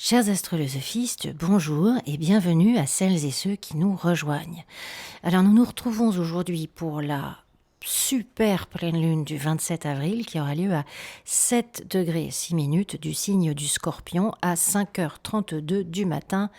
Chers astrolosophistes, bonjour et bienvenue à celles et ceux qui nous rejoignent. Alors nous nous retrouvons aujourd'hui pour la super pleine lune du 27 avril qui aura lieu à 7 degrés 6 minutes du signe du Scorpion à 5h32 du matin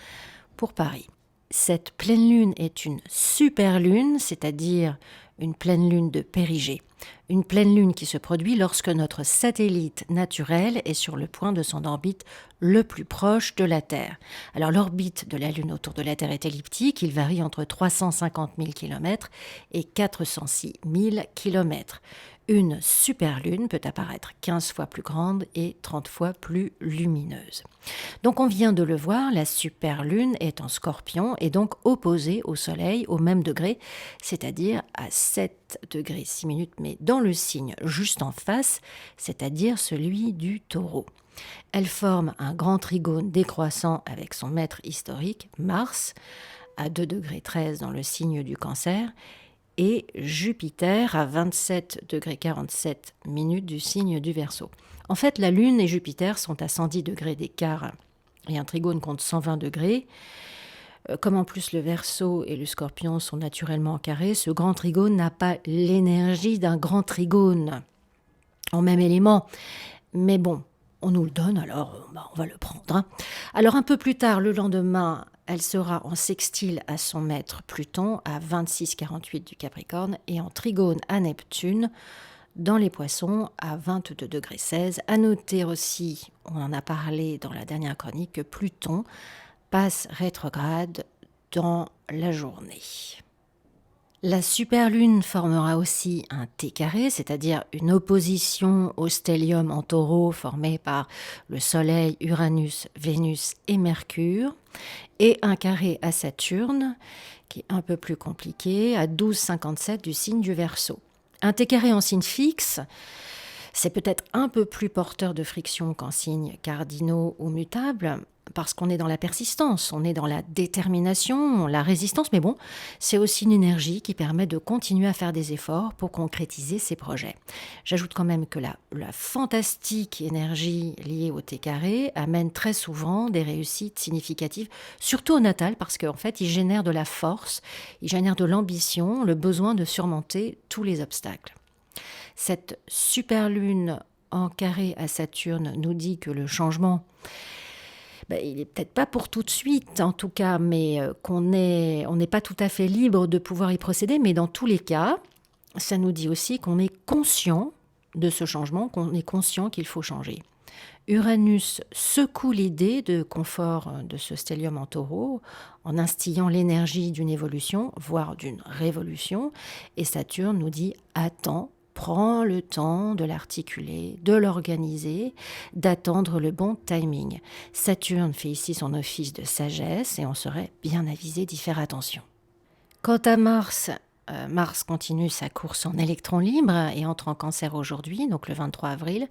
pour Paris. Cette pleine lune est une super lune, c'est-à-dire une pleine lune de périgée. Une pleine lune qui se produit lorsque notre satellite naturel est sur le point de son orbite le plus proche de la Terre. Alors l'orbite de la Lune autour de la Terre est elliptique, il varie entre 350 000 km et 406 000 km. Une superlune peut apparaître 15 fois plus grande et 30 fois plus lumineuse. Donc on vient de le voir, la superlune est en Scorpion et donc opposée au Soleil au même degré, c'est-à-dire à 7 degrés 6 minutes, mais dans le signe juste en face, c'est-à-dire celui du Taureau. Elle forme un grand trigone décroissant avec son maître historique, Mars, à 2 degrés 13 dans le signe du Cancer, et Jupiter à 27 degrés 47 minutes du signe du Verseau. En fait, la Lune et Jupiter sont à 110 degrés d'écart et un trigone compte 120 degrés. Comme en plus le Verseau et le Scorpion sont naturellement en carré, ce grand trigone n'a pas l'énergie d'un grand trigone en même élément. Mais bon, on nous le donne, alors on va le prendre. Alors un peu plus tard, le lendemain, elle sera en sextile à son maître Pluton à 26,48 du Capricorne et en trigone à Neptune dans les Poissons à 22 degrés 16. À noter aussi, on en a parlé dans la dernière chronique, que Pluton passe rétrograde dans la journée. La superlune formera aussi un T carré, c'est-à-dire une opposition au stellium en Taureau formé par le Soleil, Uranus, Vénus et Mercure, et un carré à Saturne, qui est un peu plus compliqué, à 12,57 du signe du Verseau. Un T carré en signe fixe, c'est peut-être un peu plus porteur de friction qu'en signes cardinaux ou mutables, parce qu'on est dans la persistance, on est dans la détermination, la résistance, mais bon, c'est aussi une énergie qui permet de continuer à faire des efforts pour concrétiser ses projets. J'ajoute quand même que la fantastique énergie liée au T carré amène très souvent des réussites significatives, surtout au natal, parce qu'en fait, il génère de la force, il génère de l'ambition, le besoin de surmonter tous les obstacles. Cette superlune en carré à Saturne nous dit que le changement, il n'est peut-être pas pour tout de suite en tout cas, mais on n'est pas tout à fait libre de pouvoir y procéder, mais dans tous les cas, ça nous dit aussi qu'on est conscient de ce changement, qu'on est conscient qu'il faut changer. Uranus secoue l'idée de confort de ce stellium en Taureau en instillant l'énergie d'une évolution, voire d'une révolution, et Saturne nous dit « attends ». Prends le temps de l'articuler, de l'organiser, d'attendre le bon timing. Saturne fait ici son office de sagesse et on serait bien avisé d'y faire attention. Quant à Mars, Mars continue sa course en électron libre et entre en Cancer aujourd'hui, donc le 23 avril.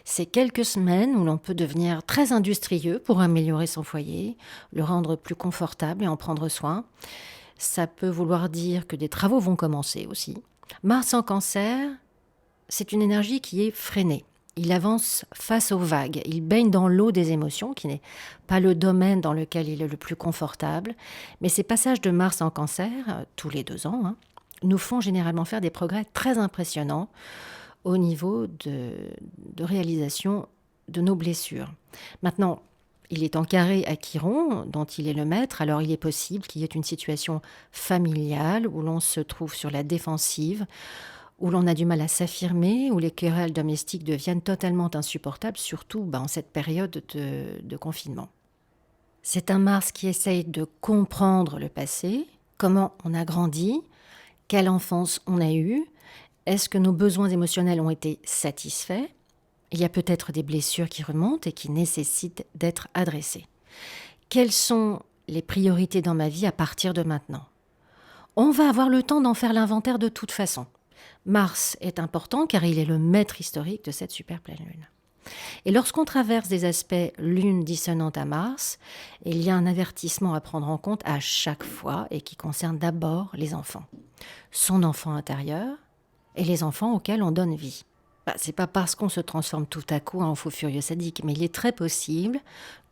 C'est quelques semaines où l'on peut devenir très industrieux pour améliorer son foyer, le rendre plus confortable et en prendre soin. Ça peut vouloir dire que des travaux vont commencer aussi. Mars en Cancer, c'est une énergie qui est freinée. Il avance face aux vagues, il baigne dans l'eau des émotions, qui n'est pas le domaine dans lequel il est le plus confortable. Mais ces passages de Mars en Cancer, tous les 2 ans, nous font généralement faire des progrès très impressionnants au niveau de réalisation de nos blessures. Maintenant, il est en carré à Chiron, dont il est le maître, alors il est possible qu'il y ait une situation familiale où l'on se trouve sur la défensive, où l'on a du mal à s'affirmer, où les querelles domestiques deviennent totalement insupportables, surtout en cette période de confinement. C'est un Mars qui essaye de comprendre le passé, comment on a grandi, quelle enfance on a eue, est-ce que nos besoins émotionnels ont été satisfaits ? Il y a peut-être des blessures qui remontent et qui nécessitent d'être adressées. Quelles sont les priorités dans ma vie à partir de maintenant ? On va avoir le temps d'en faire l'inventaire de toute façon. Mars est important car il est le maître historique de cette super pleine lune. Et lorsqu'on traverse des aspects lune dissonante à Mars, il y a un avertissement à prendre en compte à chaque fois et qui concerne d'abord les enfants. Son enfant intérieur et les enfants auxquels on donne vie. C'est pas parce qu'on se transforme tout à coup en fou furieux sadique, mais il est très possible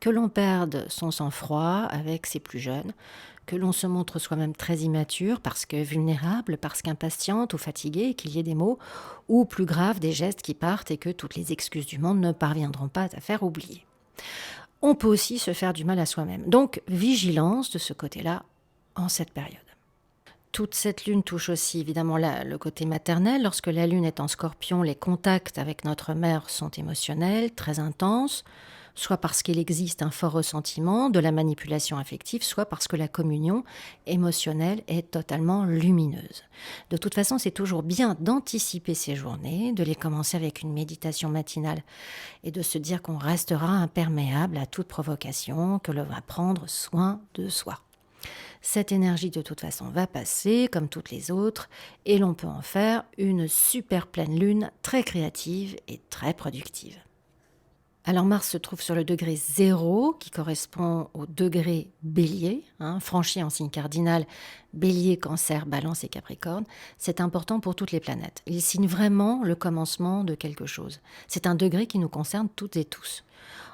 que l'on perde son sang-froid avec ses plus jeunes, que l'on se montre soi-même très immature parce que vulnérable, parce qu'impatiente ou fatiguée, et qu'il y ait des mots, ou plus grave, des gestes qui partent et que toutes les excuses du monde ne parviendront pas à faire oublier. On peut aussi se faire du mal à soi-même. Donc, vigilance de ce côté-là en cette période. Toute cette lune touche aussi évidemment le côté maternel. Lorsque la lune est en Scorpion, les contacts avec notre mère sont émotionnels, très intenses, soit parce qu'il existe un fort ressentiment, de la manipulation affective, soit parce que la communion émotionnelle est totalement lumineuse. De toute façon, c'est toujours bien d'anticiper ces journées, de les commencer avec une méditation matinale et de se dire qu'on restera imperméable à toute provocation, que l'on va prendre soin de soi. Cette énergie, de toute façon, va passer, comme toutes les autres, et l'on peut en faire une super pleine lune, très créative et très productive. Alors Mars se trouve sur le degré 0, qui correspond au degré Bélier, franchi en signe cardinal, Bélier, Cancer, Balance et Capricorne. C'est important pour toutes les planètes. Il signe vraiment le commencement de quelque chose. C'est un degré qui nous concerne toutes et tous.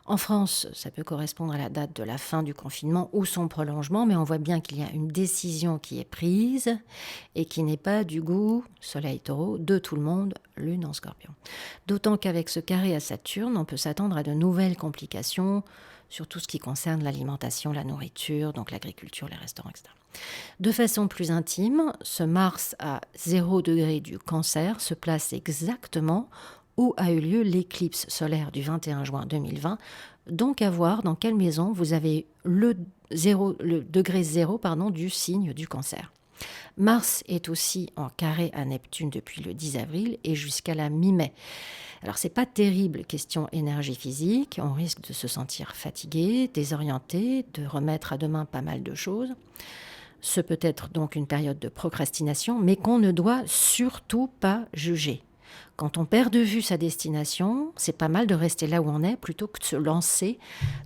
En France, ça peut correspondre à la date de la fin du confinement ou son prolongement, mais on voit bien qu'il y a une décision qui est prise et qui n'est pas du goût, Soleil Taureau, de tout le monde, Lune en Scorpion. D'autant qu'avec ce carré à Saturne, on peut s'attendre à de nouvelles complications sur tout ce qui concerne l'alimentation, la nourriture, donc l'agriculture, les restaurants, etc. De façon plus intime, ce Mars à 0 degré du Cancer se place exactement où a eu lieu l'éclipse solaire du 21 juin 2020, donc à voir dans quelle maison vous avez le degré 0 du signe du Cancer. Mars est aussi en carré à Neptune depuis le 10 avril et jusqu'à la mi-mai. Alors c'est pas terrible question énergie physique, on risque de se sentir fatigué, désorienté, de remettre à demain pas mal de choses. Ce peut être donc une période de procrastination, mais qu'on ne doit surtout pas juger. Quand on perd de vue sa destination, c'est pas mal de rester là où on est plutôt que de se lancer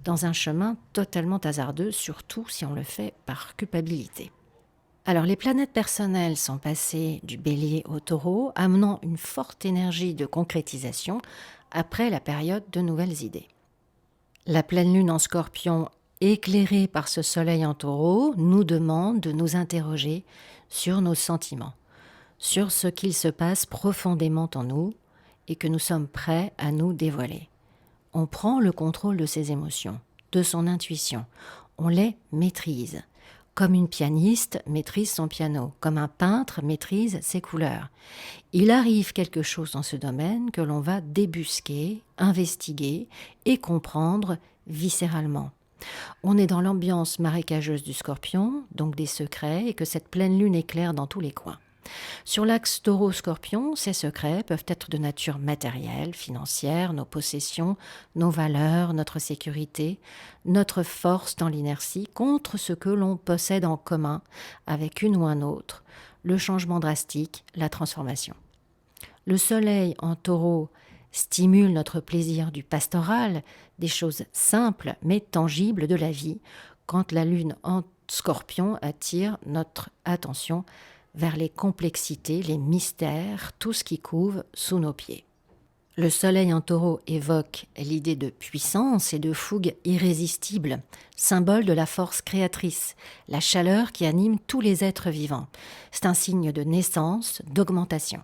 dans un chemin totalement hasardeux, surtout si on le fait par culpabilité. Alors les planètes personnelles sont passées du Bélier au Taureau, amenant une forte énergie de concrétisation après la période de nouvelles idées. La pleine lune en Scorpion, éclairée par ce soleil en Taureau, nous demande de nous interroger sur nos sentiments, sur ce qu'il se passe profondément en nous et que nous sommes prêts à nous dévoiler. On prend le contrôle de ses émotions, de son intuition, on les maîtrise. Comme une pianiste maîtrise son piano, comme un peintre maîtrise ses couleurs. Il arrive quelque chose dans ce domaine que l'on va débusquer, investiguer et comprendre viscéralement. On est dans l'ambiance marécageuse du Scorpion, donc des secrets, et que cette pleine lune éclaire dans tous les coins. Sur l'axe Taureau-Scorpion, ces secrets peuvent être de nature matérielle, financière, nos possessions, nos valeurs, notre sécurité, notre force dans l'inertie contre ce que l'on possède en commun avec une ou un autre, le changement drastique, la transformation. Le soleil en Taureau stimule notre plaisir du pastoral, des choses simples mais tangibles de la vie, quand la lune en Scorpion attire notre attention vers les complexités, les mystères, tout ce qui couve sous nos pieds. Le soleil en Taureau évoque l'idée de puissance et de fougue irrésistible, symbole de la force créatrice, la chaleur qui anime tous les êtres vivants. C'est un signe de naissance, d'augmentation.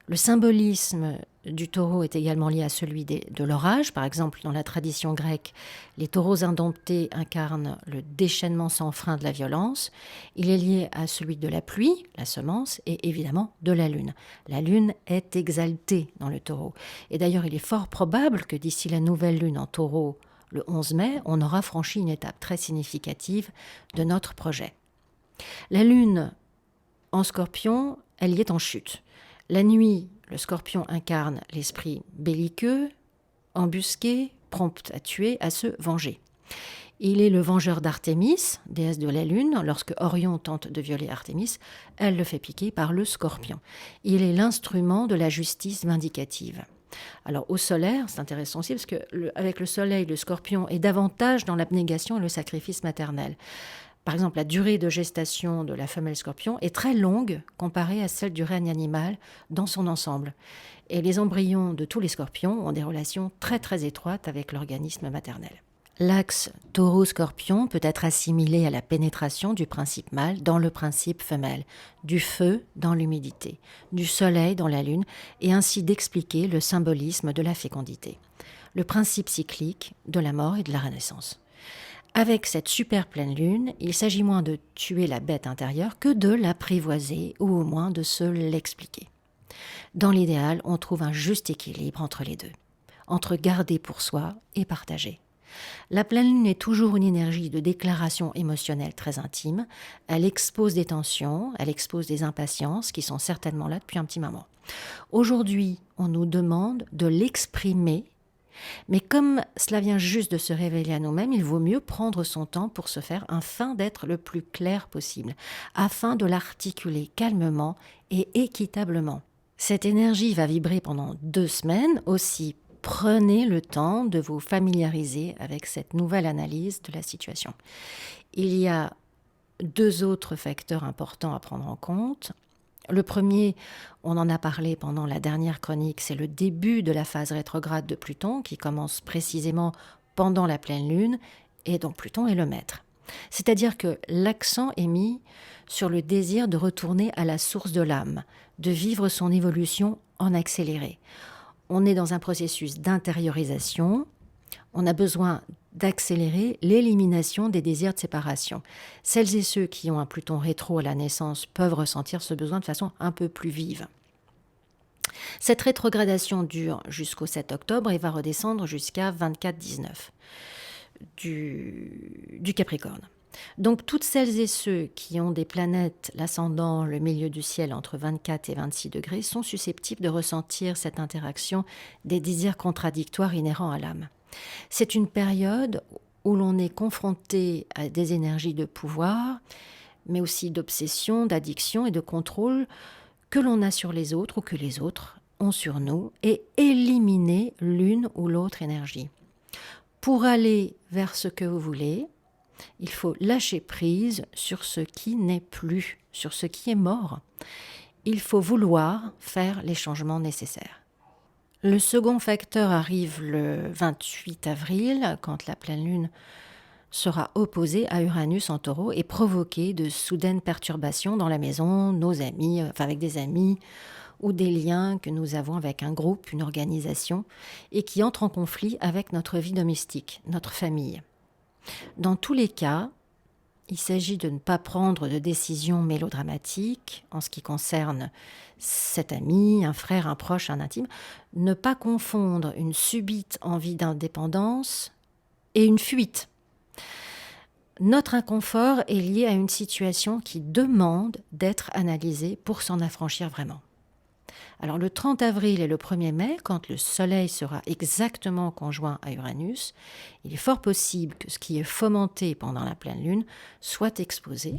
Le symbolisme du taureau est également lié à celui de l'orage. Par exemple, dans la tradition grecque, les taureaux indomptés incarnent le déchaînement sans frein de la violence. Il est lié à celui de la pluie, la semence, et évidemment de la lune. La lune est exaltée dans le taureau. Et d'ailleurs, il est fort probable que d'ici la nouvelle lune en taureau, le 11 mai, on aura franchi une étape très significative de notre projet. La lune en Scorpion, elle y est en chute. La nuit, le Scorpion incarne l'esprit belliqueux, embusqué, prompt à tuer, à se venger. Il est le vengeur d'Artémis, déesse de la Lune. Lorsque Orion tente de violer Artémis, elle le fait piquer par le Scorpion. Il est l'instrument de la justice vindicative. Alors au solaire, c'est intéressant aussi parce qu'avec le soleil, le Scorpion est davantage dans l'abnégation et le sacrifice maternel. Par exemple, la durée de gestation de la femelle scorpion est très longue comparée à celle du règne animal dans son ensemble. Et les embryons de tous les scorpions ont des relations très très étroites avec l'organisme maternel. L'axe taureau-scorpion peut être assimilé à la pénétration du principe mâle dans le principe femelle, du feu dans l'humidité, du soleil dans la lune, et ainsi d'expliquer le symbolisme de la fécondité, le principe cyclique de la mort et de la renaissance. Avec cette super pleine lune, il s'agit moins de tuer la bête intérieure que de l'apprivoiser ou au moins de se l'expliquer. Dans l'idéal, on trouve un juste équilibre entre les deux, entre garder pour soi et partager. La pleine lune est toujours une énergie de déclaration émotionnelle très intime. Elle expose des tensions, elle expose des impatiences qui sont certainement là depuis un petit moment. Aujourd'hui, on nous demande de l'exprimer. Mais comme cela vient juste de se révéler à nous-mêmes, il vaut mieux prendre son temps pour se faire afin d'être le plus clair possible, afin de l'articuler calmement et équitablement. Cette énergie va vibrer pendant 2 semaines aussi. Prenez le temps de vous familiariser avec cette nouvelle analyse de la situation. Il y a 2 autres facteurs importants à prendre en compte. Le premier, on en a parlé pendant la dernière chronique, c'est le début de la phase rétrograde de Pluton qui commence précisément pendant la pleine lune et dont Pluton est le maître. C'est-à-dire que l'accent est mis sur le désir de retourner à la source de l'âme, de vivre son évolution en accéléré. On est dans un processus d'intériorisation, on a besoin d'accélérer l'élimination des désirs de séparation. Celles et ceux qui ont un Pluton rétro à la naissance peuvent ressentir ce besoin de façon un peu plus vive. Cette rétrogradation dure jusqu'au 7 octobre et va redescendre jusqu'à 24-19 du Capricorne. Donc toutes celles et ceux qui ont des planètes, l'ascendant, le milieu du ciel entre 24 et 26 degrés sont susceptibles de ressentir cette interaction des désirs contradictoires inhérents à l'âme. C'est une période où l'on est confronté à des énergies de pouvoir, mais aussi d'obsession, d'addiction et de contrôle que l'on a sur les autres ou que les autres ont sur nous, et éliminer l'une ou l'autre énergie. Pour aller vers ce que vous voulez, il faut lâcher prise sur ce qui n'est plus, sur ce qui est mort. Il faut vouloir faire les changements nécessaires. Le second facteur arrive le 28 avril, quand la pleine lune sera opposée à Uranus en taureau et provoquer de soudaines perturbations dans la maison, nos amis, avec des amis, ou des liens que nous avons avec un groupe, une organisation, et qui entrent en conflit avec notre vie domestique, notre famille. Dans tous les cas, il s'agit de ne pas prendre de décisions mélodramatiques en ce qui concerne cet ami, un frère, un proche, un intime. Ne pas confondre une subite envie d'indépendance et une fuite. Notre inconfort est lié à une situation qui demande d'être analysée pour s'en affranchir vraiment. Alors le 30 avril et le 1er mai, quand le Soleil sera exactement conjoint à Uranus, il est fort possible que ce qui est fomenté pendant la pleine lune soit exposé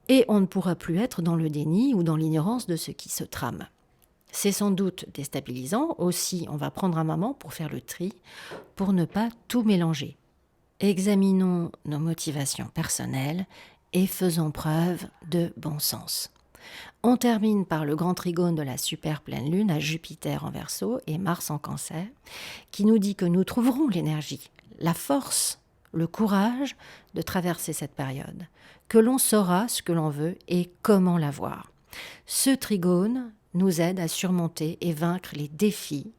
et on ne pourra plus être dans le déni ou dans l'ignorance de ce qui se trame. C'est sans doute déstabilisant, aussi on va prendre un moment pour faire le tri, pour ne pas tout mélanger. Examinons nos motivations personnelles et faisons preuve de bon sens. On termine par le grand trigone de la super pleine lune à Jupiter en Verseau et Mars en Cancer, qui nous dit que nous trouverons l'énergie, la force, le courage de traverser cette période, que l'on saura ce que l'on veut et comment l'avoir. Ce trigone nous aide à surmonter et vaincre les défis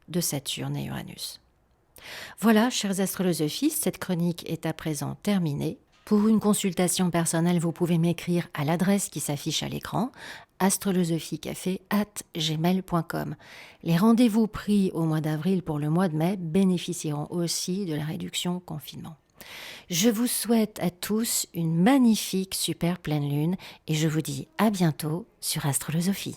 de Saturne et Uranus. Voilà, chers astrolosophistes, cette chronique est à présent terminée. Pour une consultation personnelle, vous pouvez m'écrire à l'adresse qui s'affiche à l'écran, astrolosophicafé@gmail.com. Les rendez-vous pris au mois d'avril pour le mois de mai bénéficieront aussi de la réduction confinement. Je vous souhaite à tous une magnifique super pleine lune et je vous dis à bientôt sur Astrolosophie.